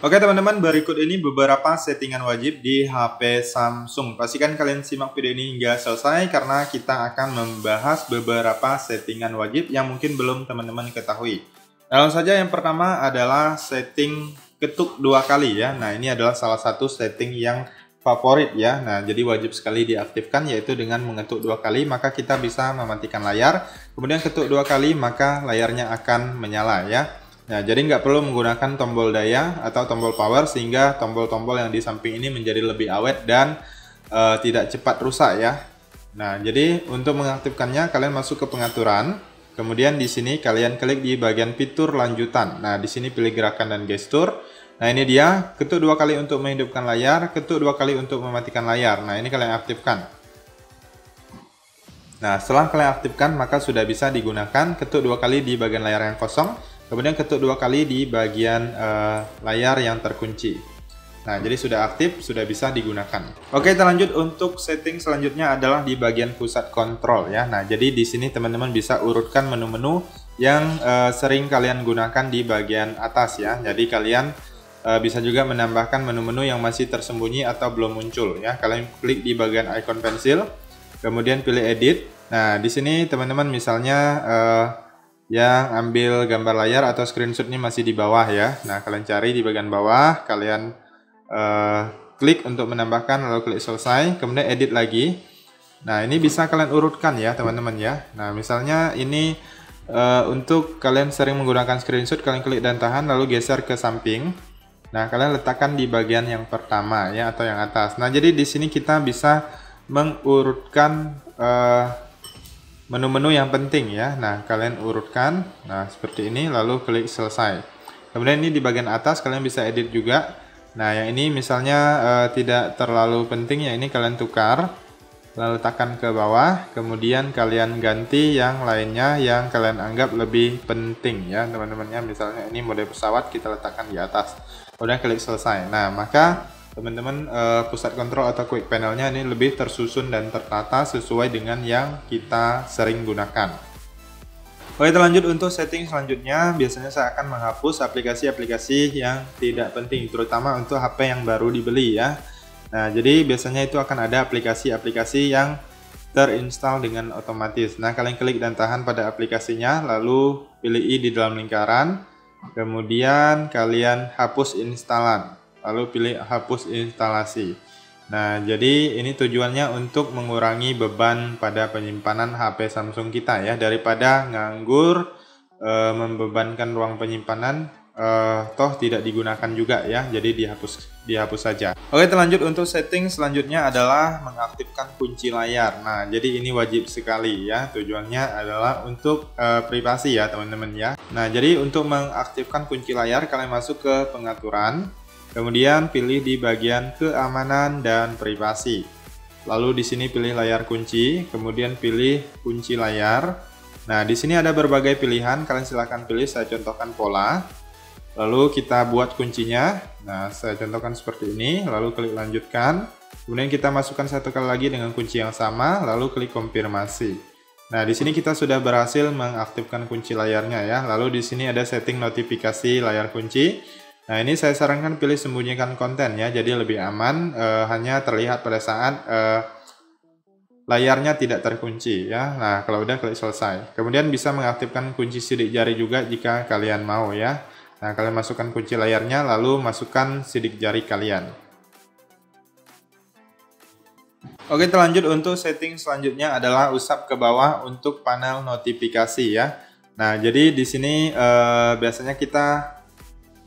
Oke teman-teman, berikut ini beberapa settingan wajib di HP Samsung. Pastikan kalian simak video ini hingga selesai karena kita akan membahas beberapa settingan wajib yang mungkin belum teman-teman ketahui. Langsung saja, yang pertama adalah setting ketuk 2 kali ya. Nah, ini adalah salah satu setting yang favorit ya. Nah, jadi wajib sekali diaktifkan, yaitu dengan mengetuk 2 kali maka kita bisa mematikan layar. Kemudian ketuk 2 kali maka layarnya akan menyala ya. Nah, jadi nggak perlu menggunakan tombol daya atau tombol power sehingga tombol-tombol yang di samping ini menjadi lebih awet dan tidak cepat rusak ya. Nah, jadi untuk mengaktifkannya kalian masuk ke pengaturan, kemudian di sini kalian klik di bagian fitur lanjutan. Nah, di sini pilih gerakan dan gestur. Nah, ini dia, ketuk 2 kali untuk menghidupkan layar, ketuk 2 kali untuk mematikan layar. Nah, ini kalian aktifkan. Nah, setelah kalian aktifkan maka sudah bisa digunakan. Ketuk 2 kali di bagian layar yang kosong, kemudian ketuk 2 kali di bagian layar yang terkunci. Nah, jadi sudah aktif, sudah bisa digunakan. Oke, kita lanjut untuk setting selanjutnya adalah di bagian pusat kontrol ya. Nah, jadi di sini teman-teman bisa urutkan menu-menu yang sering kalian gunakan di bagian atas ya. Jadi kalian bisa juga menambahkan menu-menu yang masih tersembunyi atau belum muncul ya. Kalian klik di bagian icon pensil, kemudian pilih edit. Nah, di sini teman-teman misalnya yang ambil gambar layar atau screenshot ini masih di bawah ya. Nah, kalian cari di bagian bawah, kalian klik untuk menambahkan, lalu klik selesai, kemudian edit lagi. Nah, ini bisa kalian urutkan ya teman-teman ya. Nah, misalnya ini untuk kalian sering menggunakan screenshot, kalian klik dan tahan lalu geser ke samping. Nah, kalian letakkan di bagian yang pertama ya atau yang atas. Nah, jadi di sini kita bisa mengurutkan menu-menu yang penting ya. Nah, kalian urutkan, nah seperti ini, lalu klik selesai. Kemudian ini di bagian atas kalian bisa edit juga. Nah, yang ini misalnya tidak terlalu penting ya, ini kalian tukar, lalu letakkan ke bawah, kemudian kalian ganti yang lainnya yang kalian anggap lebih penting ya teman-temannya. Misalnya ini mode pesawat kita letakkan di atas, kemudian klik selesai. Nah, maka teman-teman pusat kontrol atau quick panelnya ini lebih tersusun dan tertata sesuai dengan yang kita sering gunakan. Oke, kita lanjut untuk setting selanjutnya. Biasanya saya akan menghapus aplikasi-aplikasi yang tidak penting, terutama untuk HP yang baru dibeli ya. Nah, jadi biasanya itu akan ada aplikasi-aplikasi yang terinstall dengan otomatis. Nah, kalian klik dan tahan pada aplikasinya, lalu pilih I di dalam lingkaran, kemudian kalian hapus instalan, lalu pilih hapus instalasi. Nah, jadi ini tujuannya untuk mengurangi beban pada penyimpanan HP Samsung kita ya, daripada nganggur membebankan ruang penyimpanan toh tidak digunakan juga ya, jadi dihapus saja. Oke, lanjut untuk setting selanjutnya adalah mengaktifkan kunci layar. Nah, jadi ini wajib sekali ya, tujuannya adalah untuk privasi ya teman-teman ya. Nah, jadi untuk mengaktifkan kunci layar kalian masuk ke pengaturan, kemudian pilih di bagian keamanan dan privasi. Lalu di sini pilih layar kunci, kemudian pilih kunci layar. Nah, di sini ada berbagai pilihan, kalian silahkan pilih, saya contohkan pola. Lalu kita buat kuncinya. Nah, saya contohkan seperti ini, lalu klik lanjutkan. Kemudian kita masukkan satu kali lagi dengan kunci yang sama, lalu klik konfirmasi. Nah, di sini kita sudah berhasil mengaktifkan kunci layarnya ya. Lalu di sini ada setting notifikasi layar kunci. Nah, ini saya sarankan pilih sembunyikan konten ya, jadi lebih aman, hanya terlihat pada saat layarnya tidak terkunci ya. Nah, kalau udah klik selesai. Kemudian bisa mengaktifkan kunci sidik jari juga jika kalian mau ya. Nah, kalian masukkan kunci layarnya, lalu masukkan sidik jari kalian. Oke, lanjut untuk setting selanjutnya adalah usap ke bawah untuk panel notifikasi ya. Nah, jadi di sini biasanya kita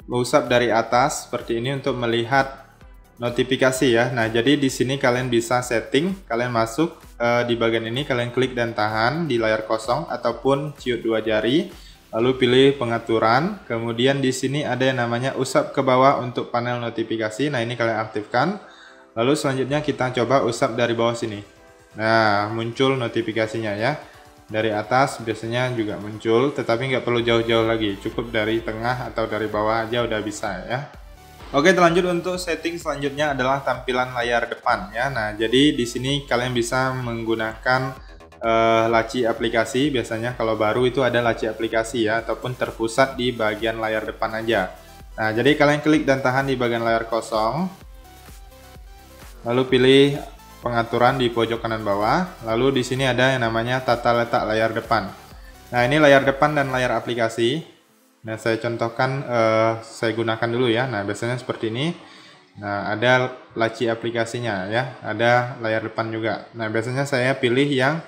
mengusap dari atas seperti ini untuk melihat notifikasi ya. Nah, jadi di sini kalian bisa setting, kalian masuk di bagian ini, kalian klik dan tahan di layar kosong ataupun ciut 2 jari, lalu pilih pengaturan. Kemudian di sini ada yang namanya usap ke bawah untuk panel notifikasi. Nah, ini kalian aktifkan. Lalu selanjutnya kita coba usap dari bawah sini. Nah, muncul notifikasinya ya. Dari atas biasanya juga muncul, tetapi nggak perlu jauh-jauh lagi, cukup dari tengah atau dari bawah aja udah bisa ya. Oke, lanjut untuk setting selanjutnya adalah tampilan layar depan ya. Nah, jadi di sini kalian bisa menggunakan laci aplikasi. Biasanya kalau baru itu ada laci aplikasi ya, ataupun terpusat di bagian layar depan aja. Nah, jadi kalian klik dan tahan di bagian layar kosong, lalu pilih pengaturan di pojok kanan bawah, lalu di sini ada yang namanya tata letak layar depan. Nah, ini layar depan dan layar aplikasi. Nah, saya contohkan, saya gunakan dulu ya. Nah, biasanya seperti ini. Nah, ada laci aplikasinya ya, ada layar depan juga. Nah, biasanya saya pilih yang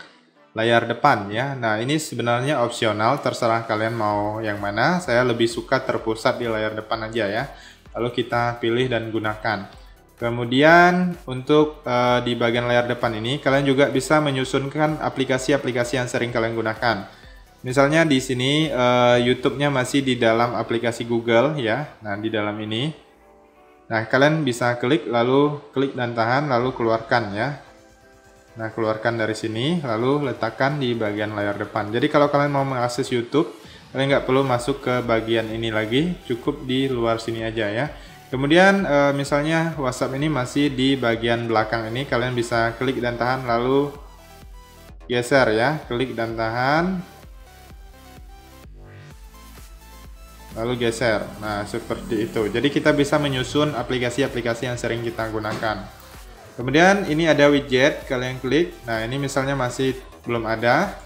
layar depan ya. Nah, ini sebenarnya opsional, terserah kalian mau yang mana. Saya lebih suka terpusat di layar depan aja ya. Lalu kita pilih dan gunakan. Kemudian untuk di bagian layar depan ini, kalian juga bisa menyusunkan aplikasi-aplikasi yang sering kalian gunakan. Misalnya di sini YouTube-nya masih di dalam aplikasi Google ya. Nah, di dalam ini. Nah, kalian bisa klik dan tahan, lalu keluarkan ya. Nah, keluarkan dari sini, lalu letakkan di bagian layar depan. Jadi kalau kalian mau mengakses YouTube, kalian nggak perlu masuk ke bagian ini lagi, cukup di luar sini aja ya. Kemudian misalnya WhatsApp ini masih di bagian belakang ini, kalian bisa klik dan tahan, lalu geser ya, klik dan tahan, lalu geser. Nah, seperti itu. Jadi kita bisa menyusun aplikasi-aplikasi yang sering kita gunakan. Kemudian ini ada widget, kalian klik. Nah, ini misalnya masih belum ada.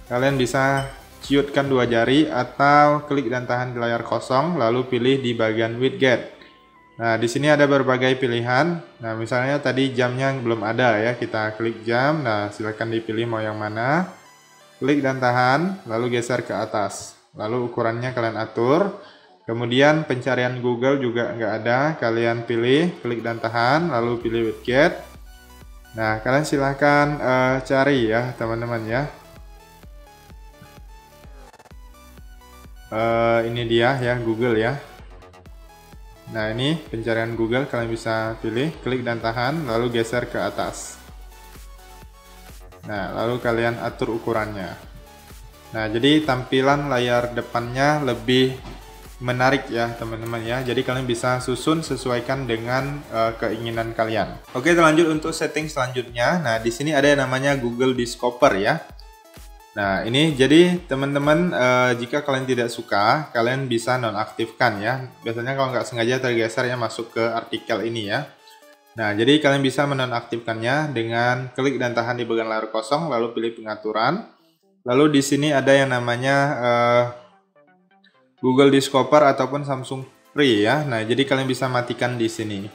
Kalian bisa ciutkan dua jari atau klik dan tahan di layar kosong, lalu pilih di bagian widget. Nah, di sini ada berbagai pilihan. Nah, misalnya tadi jamnya belum ada ya, kita klik jam. Nah, silakan dipilih mau yang mana. Klik dan tahan, lalu geser ke atas. Lalu ukurannya kalian atur. Kemudian pencarian Google juga nggak ada, kalian pilih, klik dan tahan, lalu pilih widget. Nah, kalian silahkan cari ya teman-teman ya. Ini dia ya, Google ya. Nah, ini pencarian Google, kalian bisa pilih, klik dan tahan, lalu geser ke atas. Nah, lalu kalian atur ukurannya. Nah, jadi tampilan layar depannya lebih menarik ya teman-teman ya. Jadi kalian bisa susun sesuaikan dengan keinginan kalian. Oke, lanjut untuk setting selanjutnya. Nah, di sini ada yang namanya Google Discover ya. Nah, ini jadi teman-teman jika kalian tidak suka, kalian bisa nonaktifkan ya. Biasanya kalau nggak sengaja tergeser ya masuk ke artikel ini ya. Nah, jadi kalian bisa menonaktifkannya dengan klik dan tahan di bagian layar kosong, lalu pilih pengaturan. Lalu di sini ada yang namanya Google Discover ataupun Samsung Free ya. Nah, jadi kalian bisa matikan di sini.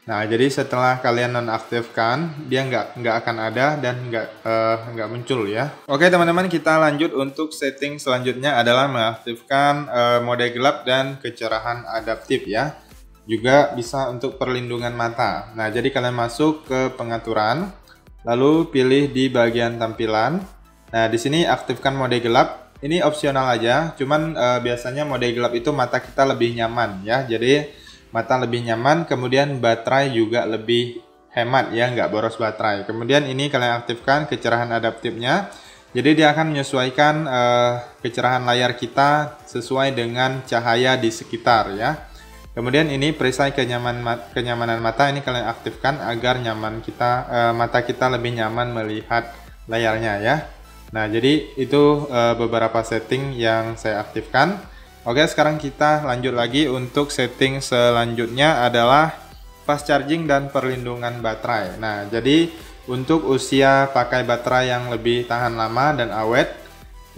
Nah, jadi setelah kalian nonaktifkan, dia nggak akan ada dan nggak muncul ya. Oke teman-teman, kita lanjut untuk setting selanjutnya adalah mengaktifkan mode gelap dan kecerahan adaptif ya. Juga bisa untuk perlindungan mata. Nah, jadi kalian masuk ke pengaturan, lalu pilih di bagian tampilan. Nah, di sini aktifkan mode gelap. Ini opsional aja, cuman biasanya mode gelap itu mata kita lebih nyaman ya. Jadi mata lebih nyaman, kemudian baterai juga lebih hemat ya, nggak boros baterai. Kemudian ini kalian aktifkan kecerahan adaptifnya. Jadi dia akan menyesuaikan kecerahan layar kita sesuai dengan cahaya di sekitar ya. Kemudian ini perisai kenyamanan mata, ini kalian aktifkan agar mata kita lebih nyaman melihat layarnya ya. Nah, jadi itu beberapa setting yang saya aktifkan. Oke, sekarang kita lanjut lagi untuk setting selanjutnya adalah fast charging dan perlindungan baterai. Nah, jadi untuk usia pakai baterai yang lebih tahan lama dan awet,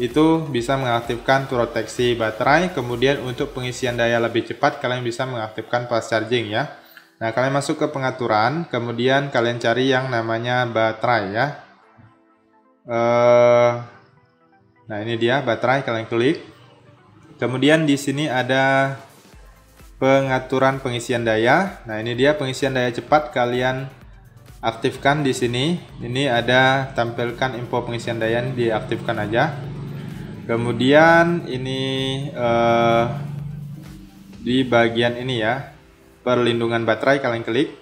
itu bisa mengaktifkan proteksi baterai. Kemudian untuk pengisian daya lebih cepat, kalian bisa mengaktifkan fast charging ya. Nah, kalian masuk ke pengaturan, kemudian kalian cari yang namanya baterai ya. Nah, ini dia baterai, kalian klik. Kemudian di sini ada pengaturan pengisian daya. Nah, ini dia pengisian daya cepat, kalian aktifkan di sini. Ini ada tampilkan info pengisian daya, diaktifkan aja. Kemudian ini di bagian ini ya, perlindungan baterai, kalian klik.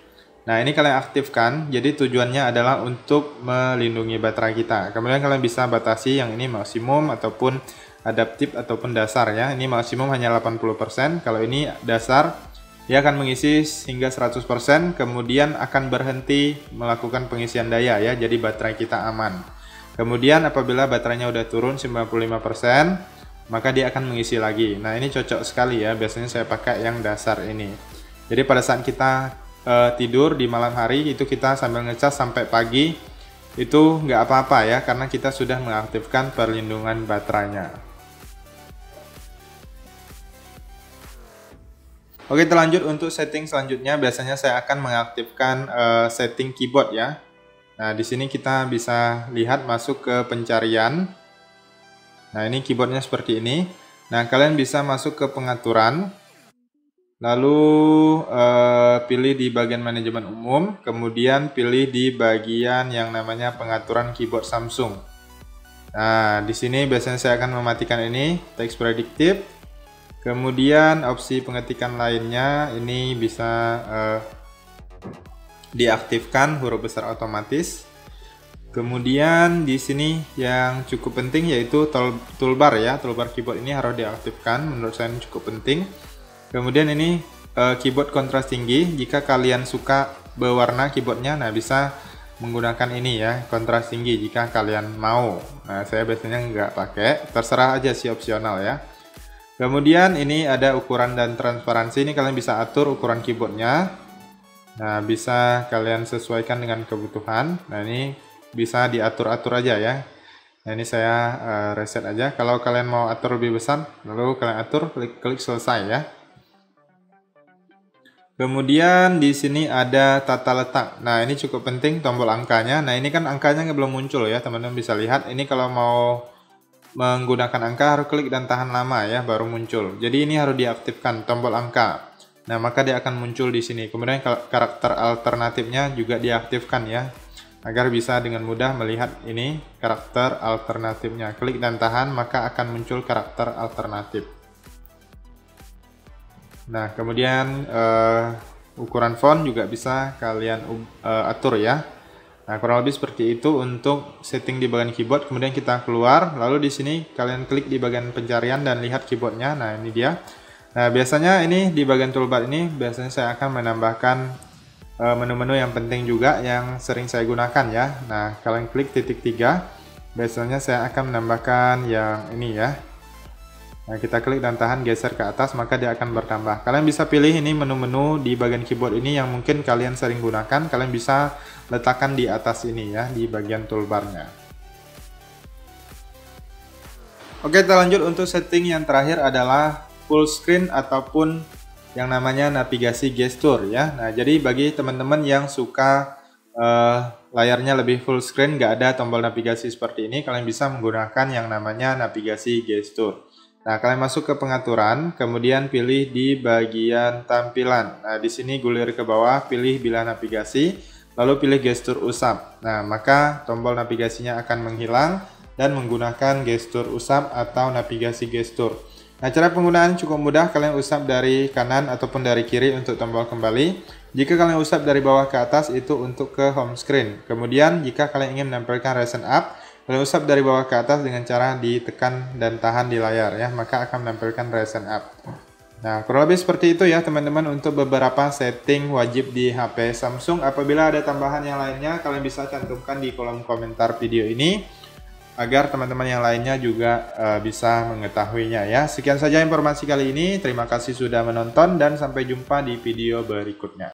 Nah, ini kalian aktifkan, jadi tujuannya adalah untuk melindungi baterai kita. Kemudian kalian bisa batasi yang ini maksimum ataupun adaptif ataupun dasar ya. Ini maksimum hanya 80%, kalau ini dasar dia akan mengisi hingga 100%, kemudian akan berhenti melakukan pengisian daya ya, jadi baterai kita aman. Kemudian apabila baterainya udah turun 95%, maka dia akan mengisi lagi. Nah, ini cocok sekali ya, biasanya saya pakai yang dasar ini. Jadi pada saat kita tidur di malam hari, itu kita sambil ngecas sampai pagi, itu nggak apa-apa ya, karena kita sudah mengaktifkan perlindungan baterainya. Oke, terlanjut untuk setting selanjutnya, biasanya saya akan mengaktifkan setting keyboard ya. Nah, di sini kita bisa lihat masuk ke pencarian. Nah, ini keyboardnya seperti ini. Nah, kalian bisa masuk ke pengaturan, lalu pilih di bagian manajemen umum, kemudian pilih di bagian yang namanya pengaturan keyboard Samsung. Nah, di sini biasanya saya akan mematikan ini, text predictive. Kemudian opsi pengetikan lainnya ini bisa diaktifkan huruf besar otomatis. Kemudian di sini yang cukup penting yaitu toolbar ya, toolbar keyboard ini harus diaktifkan, menurut saya ini cukup penting. Kemudian ini keyboard kontras tinggi, jika kalian suka berwarna keyboardnya, nah bisa menggunakan ini ya, kontras tinggi jika kalian mau. Nah, saya biasanya nggak pakai, terserah aja sih, opsional ya. Kemudian ini ada ukuran dan transparansi, ini kalian bisa atur ukuran keyboardnya. Nah, bisa kalian sesuaikan dengan kebutuhan. Nah, ini bisa diatur-atur aja ya. Nah, ini saya reset aja. Kalau kalian mau atur lebih besar, lalu kalian atur, klik selesai ya. Kemudian di sini ada tata letak. Nah, ini cukup penting, tombol angkanya. Nah, ini kan angkanya belum muncul ya, teman-teman bisa lihat. Ini kalau mau menggunakan angka harus klik dan tahan lama ya, baru muncul. Jadi ini harus diaktifkan tombol angka. Nah, maka dia akan muncul di sini. Kemudian karakter alternatifnya juga diaktifkan ya, agar bisa dengan mudah melihat ini karakter alternatifnya. Klik dan tahan, maka akan muncul karakter alternatif. Nah, kemudian ukuran font juga bisa kalian atur ya. Nah, kurang lebih seperti itu untuk setting di bagian keyboard. Kemudian kita keluar, lalu di sini kalian klik di bagian pencarian dan lihat keyboardnya. Nah, ini dia. Nah, biasanya ini di bagian toolbar ini biasanya saya akan menambahkan menu-menu yang penting juga yang sering saya gunakan ya. Nah, kalian klik titik 3. Biasanya saya akan menambahkan yang ini ya. Nah, kita klik dan tahan, geser ke atas, maka dia akan bertambah. Kalian bisa pilih ini menu-menu di bagian keyboard ini yang mungkin kalian sering gunakan. Kalian bisa letakkan di atas ini ya, di bagian toolbarnya. Oke, kita lanjut untuk setting yang terakhir adalah full screen ataupun yang namanya navigasi gestur ya. Nah, jadi bagi teman-teman yang suka layarnya lebih full screen, nggak ada tombol navigasi seperti ini, kalian bisa menggunakan yang namanya navigasi gestur. Nah, kalian masuk ke pengaturan, kemudian pilih di bagian tampilan. Nah, di sini gulir ke bawah, pilih bila navigasi, lalu pilih gestur usap. Nah, maka tombol navigasinya akan menghilang dan menggunakan gestur usap atau navigasi gestur. Nah, cara penggunaan cukup mudah, kalian usap dari kanan ataupun dari kiri untuk tombol kembali. Jika kalian usap dari bawah ke atas, itu untuk ke home screen. Kemudian, jika kalian ingin menampilkan Ryzen up, kalian usap dari bawah ke atas dengan cara ditekan dan tahan di layar ya, maka akan menampilkan Ryzen up. Nah, kurang lebih seperti itu ya teman-teman untuk beberapa setting wajib di HP Samsung. Apabila ada tambahan yang lainnya, kalian bisa cantumkan di kolom komentar video ini agar teman-teman yang lainnya juga bisa mengetahuinya ya. Sekian saja informasi kali ini. Terima kasih sudah menonton dan sampai jumpa di video berikutnya.